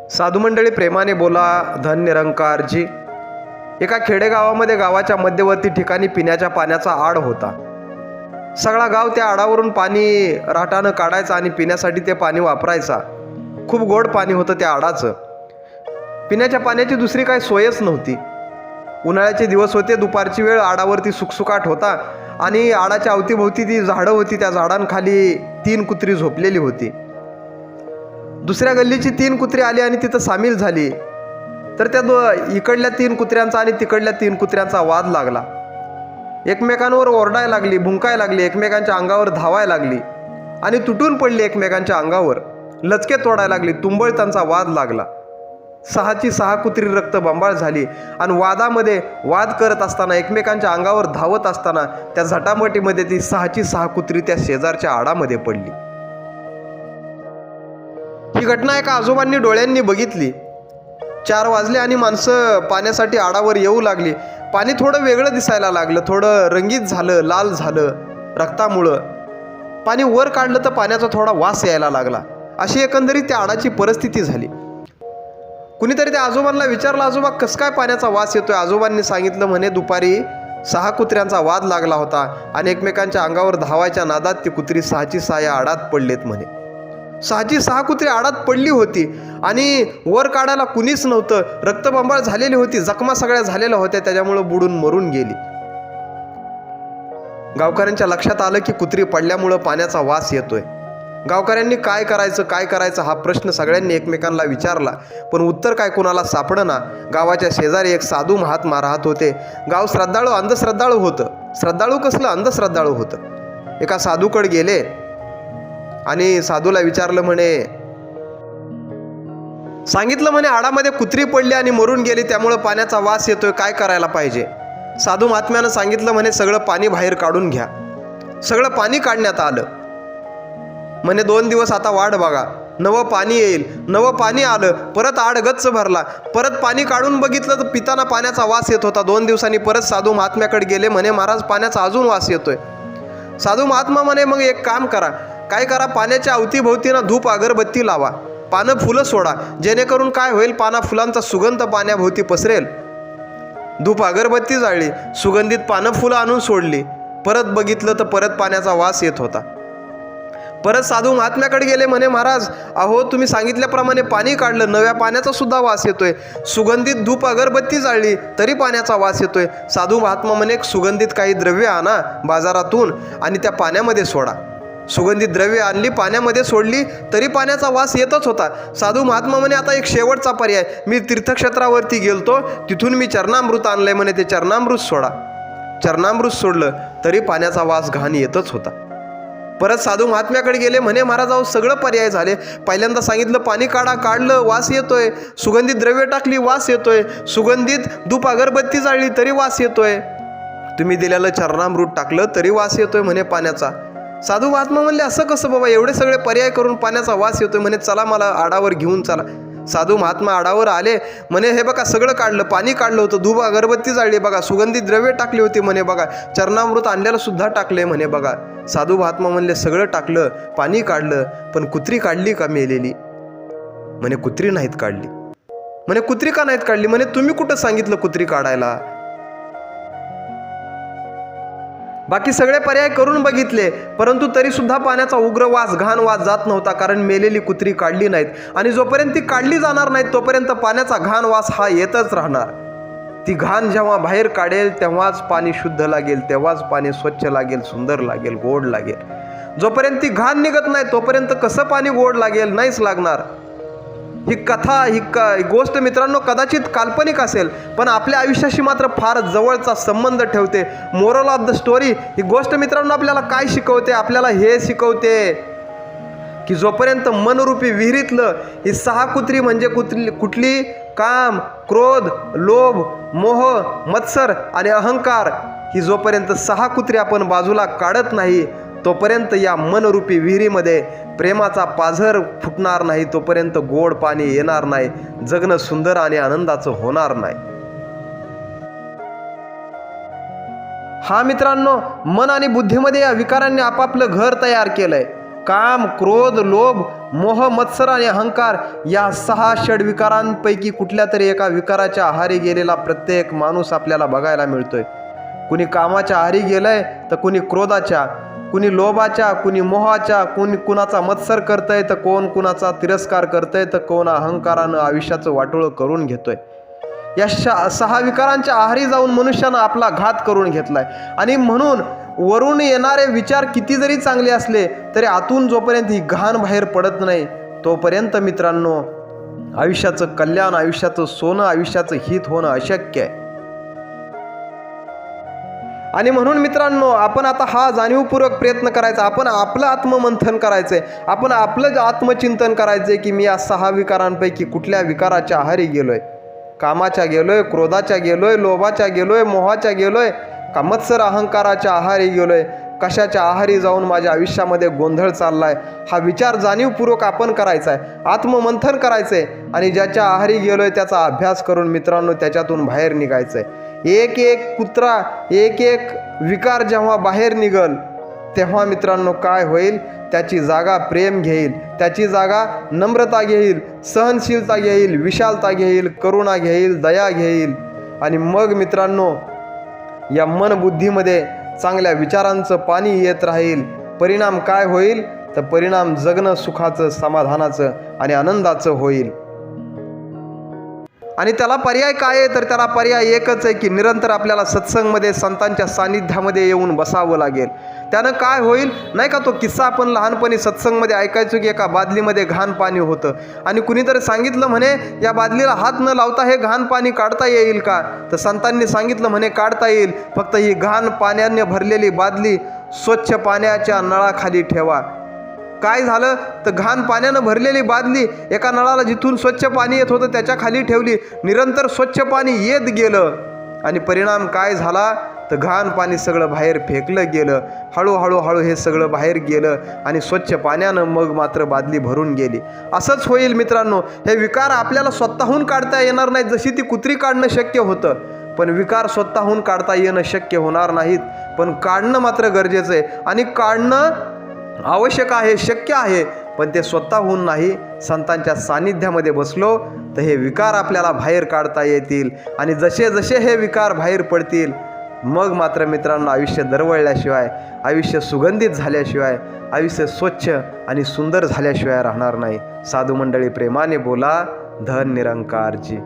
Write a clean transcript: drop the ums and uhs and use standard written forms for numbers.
साधू मंडळी, प्रेमाने बोला. धन निरंकारजी. एका खेडेगावामध्ये गावाच्या मध्यवर्ती ठिकाणी पिण्याच्या पाण्याचा आड होता. सगळा गाव त्या आडावरून पाणी राटानं काढायचा आणि पिण्यासाठी ते पाणी वापरायचा. खूप गोड पाणी होतं त्या आडाचं. पिण्याच्या पाण्याची दुसरी काही सोयच नव्हती. उन्हाळ्याचे दिवस होते. दुपारची वेळ. आडावरती सुकसुकाट होता आणि आडाच्या अवतीभोवती ती झाडं होती. त्या झाडांखाली 3 कुत्री झोपलेली होती. दुसऱ्या गल्लीची 3 कुत्री आली आणि तिथं सामील झाली. तर त्या इकडल्या 3 कुत्र्यांचा आणि तिकडल्या 3 कुत्र्यांचा वाद लागला. एकमेकांवर ओरडायला लागली, भुंकायला लागली, एकमेकांच्या अंगावर धावायला लागली आणि तुटून पडली एकमेकांच्या अंगावर. लचके तोडायला लागली. तुंबळ त्यांचा वाद लागला. 6ची 6 कुत्री रक्तबंबाळ झाली आणि वादामध्ये वाद करत असताना, एकमेकांच्या अंगावर धावत असताना त्या झटामटीमध्ये ती 6ची 6 कुत्री त्या शेजारच्या आडामध्ये पडली. ही घटना एका आजोबांनी डोळ्यांनी बघितली. 4 वाजले आणि माणसं पाण्यासाठी आडावर येऊ लागली. पाणी थोडं वेगळं दिसायला लागलं, थोडं रंगीत झालं, लाल झालं रक्तामुळं. पाणी वर काढलं तर पाण्याचा थोडा वास यायला लागला. अशी एकंदरीत त्या आडाची परिस्थिती झाली. कुणीतरी त्या आजोबांना विचारलं, आजोबा कसं काय पाण्याचा वास येतोय? आजोबांनी सांगितलं, म्हणे दुपारी 6 कुत्र्यांचा वाद लागला होता आणि एकमेकांच्या अंगावर धावायच्या नादात ती कुत्री 6ची 6 या आडात पडलेत म्हणे. 6ची 6 कुत्री आडात पडली होती आणि वर काढायला कुणीच नव्हतं. रक्तबंबाळ झालेली होती, जखमा सगळ्या झालेल्या होत्या, त्याच्यामुळं बुडून मरून गेली. गावकऱ्यांच्या लक्षात आलं की कुत्री पडल्यामुळं पाण्याचा वास येतोय. गावकऱ्यांनी काय करायचं हा प्रश्न सगळ्यांनी एकमेकांना विचारला, पण उत्तर काय कोणाला सापडना. गावाच्या शेजारी एक साधू महात्मा राहत होते. गाव श्रद्धाळू, अंधश्रद्धाळू होतं. श्रद्धाळू कसलं, अंधश्रद्धाळू होतं. एका साधूकडे गेले आणि साधूला विचारलं, सांगितलं म्हणे आडामध्ये कुत्री पडली आणि मरून गेली, त्यामुळं पाण्याचा वास येतोय, काय करायला पाहिजे? साधू महात्म्यानं सांगितलं, म्हणे सगळं पाणी बाहेर काढून घ्या. सगळं पाणी काढण्यात आलं. म्हणे 2 दिवस आता वाट बघा, नवं पाणी येईल. नवं पाणी आलं. परत आड गच्च भरला. परत पाणी काढून बघितलं तर पिताना पाण्याचा वास येत होता. 2 दिवसांनी परत साधू महात्म्याकडे गेले. म्हणे महाराज, पाण्याचा अजून वास येतोय. साधू महात्मा म्हणे मग एक काम करा. काय करा, पाण्याच्या अवतीभोवतीनं धूप अगरबत्ती लावा, पानं फुलं सोडा, जेणेकरून काय होईल, पाना फुलांचा सुगंध पाण्याभोवती पसरेल. धूप अगरबत्ती जाळली, सुगंधित पानं फुलं आणून सोडली. परत बघितलं तर परत पाण्याचा वास येत होता. परत साधू महात्म्याकडे गेले. म्हणे महाराज, अहो तुम्ही सांगितल्याप्रमाणे पाणी काढलं, नव्या पाण्याचा सुद्धा वास येतोय. सुगंधित धूप अगरबत्ती जाळली तरी पाण्याचा वास येतोय. साधू महात्मा म्हणे सुगंधित काही द्रव्य आणा बाजारातून आणि त्या पाण्यामध्ये सोडा. सुगंधित द्रव्य आणली, पाण्यामध्ये सोडली तरी पाण्याचा वास येतच होता. साधू महात्मा म्हणे आता एक शेवटचा पर्याय, मी तीर्थक्षेत्रावरती गेलतो, तिथून मी चरणामृत आणलंय, म्हणे ते चरणामृत सोडा. चरणामृत सोडलं तरी पाण्याचा वास घाण येतच होता. परत साधू महात्म्याकडे गेले. म्हणे महाराज, अहो सगळं पर्याय झाले. पहिल्यांदा सांगितलं पाणी काढा, काढलं, वास येतोय. सुगंधित द्रव्य टाकली, वास येतोय. सुगंधित धूप अगरबत्ती जाळली तरी वास येतोय. तुम्ही दिलेलं चरणामृत टाकलं तरी वास येतोय म्हणे पाण्याचा. साधू महात्मा म्हणले, असं कसं बाबा, एवढे सगळे पर्याय करून पाण्याचा वास येतोय? म्हणे चला मला आडावर घेऊन चला. साधू महात्मा आडावर आले. म्हणे हे बघा सगळं काढलं, पाणी काढलं होतं, धूप अगरबत्ती जाळली बघा, सुगंधित द्रव्य टाकली होती म्हणे बघा, चरणामृत आणलेलं सुद्धा टाकले म्हणे बघा. साधू महात्मा म्हणले सगळं टाकलं, पाणी काढलं, पण कुत्री काढली का मेलेली? म्हणे कुत्री नाहीत काढली. म्हणे कुत्री का नाहीत काढली? म्हणे तुम्ही कुठं सांगितलं कुत्री काढायला? बाकी सगळे पर्याय करून बघितले, परंतु तरी सुद्धा पाण्याचा उग्र वास, घाण वास जात नव्हता, कारण मेलेली कुत्री काढली नाहीत. आणि जोपर्यंत ती काढली जाणार नाहीत तोपर्यंत पाण्याचा घाण वास हा येतच राहणार. ती घाण जेव्हा बाहेर काढेल तेव्हाच पाणी शुद्ध लागेल, तेव्हाच पाणी स्वच्छ लागेल, सुंदर लागेल, गोड लागेल. जोपर्यंत ती घाण निघत नाही तोपर्यंत कसं पाणी गोड लागेल? नाहीच लागणार. ही कथा, ही गोष्ट मित्रांनो कदाचित काल्पनिक असेल, पण आपल्या आयुष्याशी मात्र फार जवळचा संबंध ठेवते. मोरल ऑफ द स्टोरी, ही गोष्ट मित्रांनो आपल्याला काय शिकवते? आपल्याला हे शिकवते की जोपर्यंत मनरूपी विहिरीतलं ही 6 कुत्री म्हणजे कुठली? काम, क्रोध, लोभ, मोह, मत्सर आणि अहंकार, ही जोपर्यंत 6 कुत्री आपण बाजूला काढत नाही तोपर्यंत या मनरूपी विहिरीमध्ये प्रेमाचा पाझर फुटणार नाही, तोपर्यंत गोड पाणी येणार नाही, जगणं सुंदर आणि आनंदाचं होणार नाही. हा मित्रांनो, मन आणि बुद्धीमध्ये या विकारांनी आपापलं घर तयार केलंय. काम, क्रोध, लोभ, मोह, मत्सर आणि अहंकार या 6 षडविकारांपैकी कुठल्या तरी एका विकाराच्या आहारी गेलेला प्रत्येक माणूस आपल्याला बघायला मिळतोय. कुणी कामाच्या आहारी गेलंय तर कुणी क्रोधाच्या, कुणी लोभाच्या, कुणी मोहाच्या, कुणाचा मत्सर करतंय तर कोण कुणाचा तिरस्कार करतंय तर कोण अहंकारानं आयुष्याचं वाटोळं करून घेतोय. या 6 विकारांच्या आहारी जाऊन मनुष्यानं आपला घात करून घेतलाय. आणि म्हणून वरून येणारे विचार किती जरी चांगले असले तरी आतून जोपर्यंत ही घाण बाहेर पडत नाही तोपर्यंत मित्रांनो आयुष्याचं कल्याण, आयुष्याचं सोनं, आयुष्याचं हित होणं अशक्य आहे. आणि म्हणून मित्रांनो आपण आता हा जाणीवपूर्वक प्रयत्न करायचा, आपण आपलं आत्ममंथन करायचंय, आपण आपलं आत्मचिंतन करायचंय की मी या 6 विकारांपैकी कुठल्या विकाराच्या आहारी गेलोय. कामाच्या गेलोय, क्रोधाच्या गेलोय, लोभाच्या गेलोय, मोहाच्या गेलोय, का मत्सर अहंकाराच्या आहारी गेलोय, कशाच्या आहारी जाऊन माझ्या आयुष्यामध्ये गोंधळ चाललाय. हा विचार जाणीवपूर्वक आपण करायचा आहे, आत्ममंथन करायचंय आणि ज्याच्या आहारी गेलोय त्याचा अभ्यास करून मित्रांनो त्याच्यातून बाहेर निघायचंय. एक एक कुत्रा, एक एक विकार जेव्हा बाहेर निघल तेव्हा मित्रांनो काय होईल, त्याची जागा प्रेम घेईल, त्याची जागा नम्रता घेईल, सहनशीलता घेईल, विशालता घेईल, करुणा घेईल, दया घेईल. आणि मग मित्रांनो या मनबुद्धीमध्ये चांगल्या विचारांचं पाणी येत राहील. परिणाम काय होईल तर परिणाम जगणं सुखाचं, समाधानाचं आणि आनंदाचं होईल. आणि त्याला पर्याय काय आहे तर त्याला पर्याय एकच आहे की निरंतर आपल्याला सत्संगमध्ये, संतांच्या सानिध्यामध्ये येऊन बसावं लागेल. त्यानं काय होईल नाही का, तो किस्सा आपण लहानपणी सत्संगमध्ये ऐकायचो की एका बादलीमध्ये घाण पाणी होतं आणि कुणीतरी सांगितलं म्हणे या बादलीला हात न लावता हे घाण पाणी काढता येईल का, तर संतांनी सांगितलं म्हणे काढता येईल, फक्त ही घाण पाण्याने भरलेली बादली स्वच्छ पाण्याच्या नळाखाली ठेवा. काय झालं तर घाण पाण्यानं भरलेली बादली एका नळाला जिथून स्वच्छ पाणी येत होतं त्याच्या खाली ठेवली. निरंतर स्वच्छ पाणी येत गेलं आणि परिणाम काय झाला तर घाण पाणी सगळं बाहेर फेकलं गेलं. हळूहळू हे सगळं बाहेर गेलं आणि स्वच्छ पाण्यानं मग मात्र बादली भरून गेली. असंच होईल मित्रांनो, हे विकार आपल्याला स्वतःहून काढता येणार नाहीत. जशी ती कुत्री काढणं शक्य होतं पण विकार स्वतःहून काढता येणं शक्य होणार नाहीत, पण काढणं मात्र गरजेचं आहे. आणि काढणं आवश्यक आहे, शक्य आहे, पण ते स्वतःहून नाही. संतांच्या सानिध्यामध्ये बसलो तर हे विकार आपल्याला बाहेर काढता येतील. आणि जसे जसे हे विकार बाहेर पडतील मग मात्र मित्रांनो आयुष्य दरवळल्याशिवाय, आयुष्य सुगंधित झाल्याशिवाय, आयुष्य स्वच्छ आणि सुंदर झाल्याशिवाय राहणार नाही. साधू मंडळी प्रेमाने बोला. धन निरंकारजी.